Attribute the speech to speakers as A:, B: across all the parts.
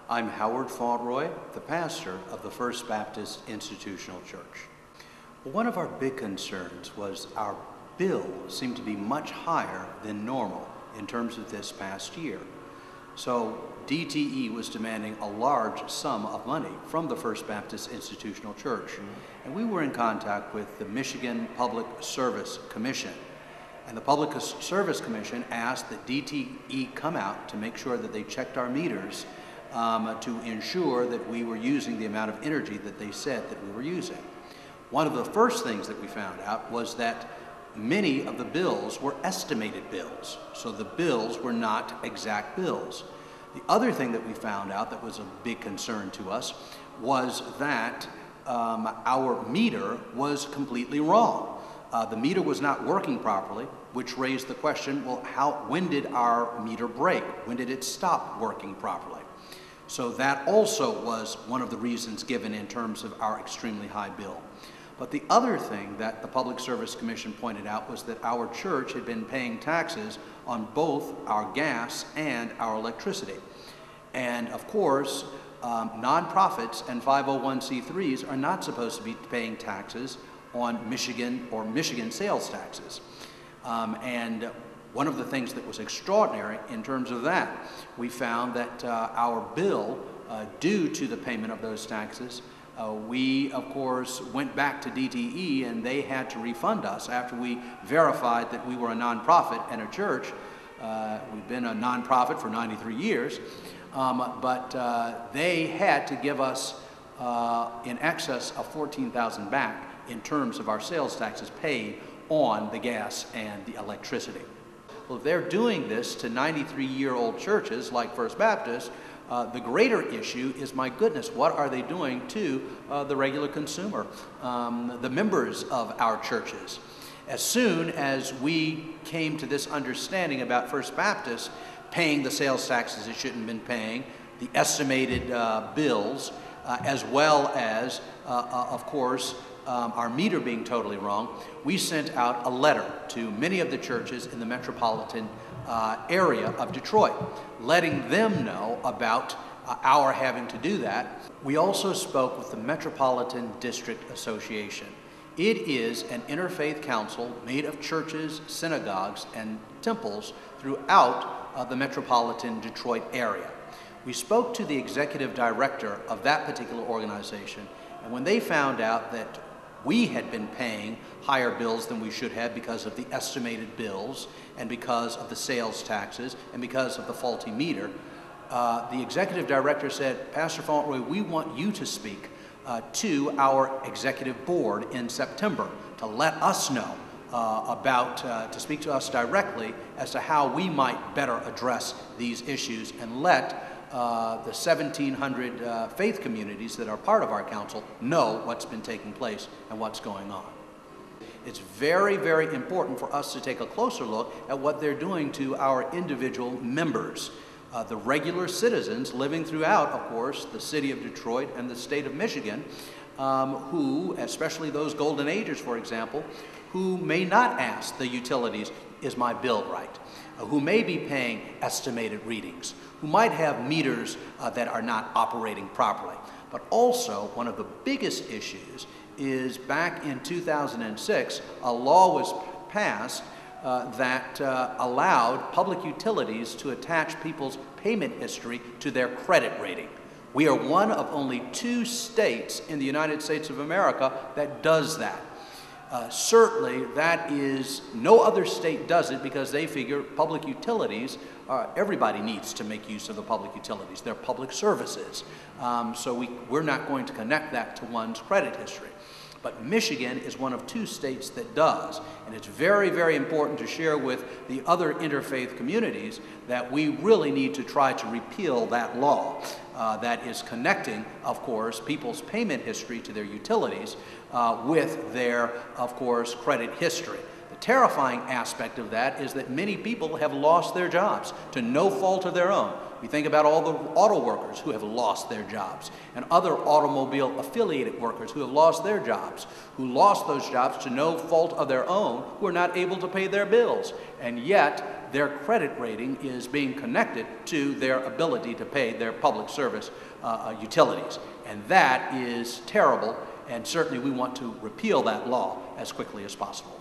A: I'm Howard Fauntroy, the pastor of the First Baptist Institutional Church. One of our big concerns was our bill seemed to be much higher than normal in terms of this past year. So DTE was demanding a large sum of money from the First Baptist Institutional Church. And we were in contact with the Michigan Public Service Commission. And the Public Service Commission asked that DTE come out to make sure that they checked our meters to ensure that we were using the amount of energy that they said that we were using. One of the first things that we found out was that many of the bills were estimated bills, so the bills were not exact bills. The other thing that we found out that was a big concern to us was that our meter was completely wrong. The meter was not working properly, which raised the question, well, when did our meter break? When did it stop working properly? So that also was one of the reasons given in terms of our extremely high bill. But the other thing that the Public Service Commission pointed out was that our church had been paying taxes on both our gas and our electricity. And of course, nonprofits and 501c3s are not supposed to be paying taxes on Michigan or Michigan sales taxes. And one of the things that was extraordinary in terms of that, we found that our bill, due to the payment of those taxes, we, of course, went back to DTE and they had to refund us after we verified that we were a nonprofit and a church. We've been a nonprofit for 93 years, but they had to give us in excess of $14,000 back in terms of our sales taxes paid on the gas and the electricity. Well, if they're doing this to 93-year-old churches like First Baptist, the greater issue is, my goodness, what are they doing to the regular consumer, the members of our churches? As soon as we came to this understanding about First Baptist paying the sales taxes it shouldn't have been paying, the estimated bills, as well as, of course, our meter being totally wrong, we sent out a letter to many of the churches in the metropolitan area of Detroit, letting them know about our having to do that. We also spoke with the Metropolitan District Association. It is an interfaith council made of churches, synagogues, and temples throughout the metropolitan Detroit area. We spoke to the executive director of that particular organization, and when they found out that we had been paying higher bills than we should have because of the estimated bills and because of the sales taxes and because of the faulty meter, the executive director said, Pastor Fauntroy, we want you to speak to our executive board in September to let us know to speak to us directly as to how we might better address these issues and let the 1,700 faith communities that are part of our council know what's been taking place and what's going on. It's very, very important for us to take a closer look at what they're doing to our individual members, the regular citizens living throughout, of course, the city of Detroit and the state of Michigan, who, especially those golden agers, for example, who may not ask the utilities, is my bill right? Who may be paying estimated readings, who might have meters that are not operating properly. But also, one of the biggest issues is back in 2006, a law was passed that allowed public utilities to attach people's payment history to their credit rating. We are one of only 2 states in the United States of America that does that. Certainly, that is, no other state does it because they figure public utilities, everybody needs to make use of the public utilities. They're public services. So we're not going to connect that to one's credit history. But Michigan is one of 2 states that does. And it's very, very important to share with the other interfaith communities that we really need to try to repeal that law that is connecting, of course, people's payment history to their utilities with their, of course, credit history. The terrifying aspect of that is that many people have lost their jobs to no fault of their own We think about all the auto workers who have lost their jobs, and other automobile affiliated workers who have lost their jobs, who lost those jobs to no fault of their own, who are not able to pay their bills, and yet their credit rating is being connected to their ability to pay their public service utilities. And that is terrible, and certainly we want to repeal that law as quickly as possible.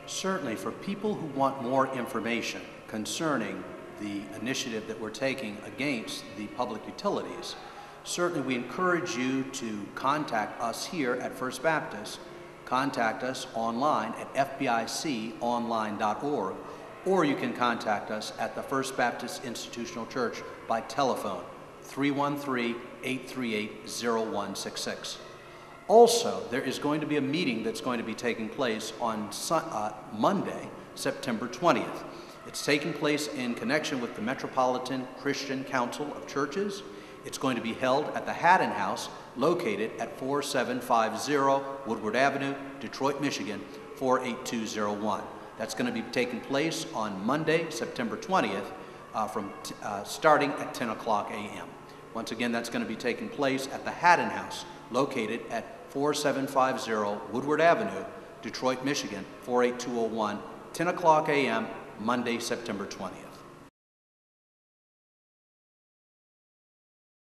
A: Certainly for people who want more information concerning the initiative that we're taking against the public utilities, certainly we encourage you to contact us here at First Baptist. Contact us online at FBIConline.org, or you can contact us at the First Baptist Institutional Church by telephone, 313-838-0166. Also, there is going to be a meeting that's going to be taking place on Monday, September 20th. It's taking place in connection with the Metropolitan Christian Council of Churches. It's going to be held at the Haddon House, located at 4750 Woodward Avenue, Detroit, Michigan, 48201. That's going to be taking place on Monday, September 20th, starting at 10 o'clock a.m. Once again, that's going to be taking place at the Haddon House, located at 4750 Woodward Avenue, Detroit, Michigan, 48201, 10 o'clock a.m., Monday, September 20th.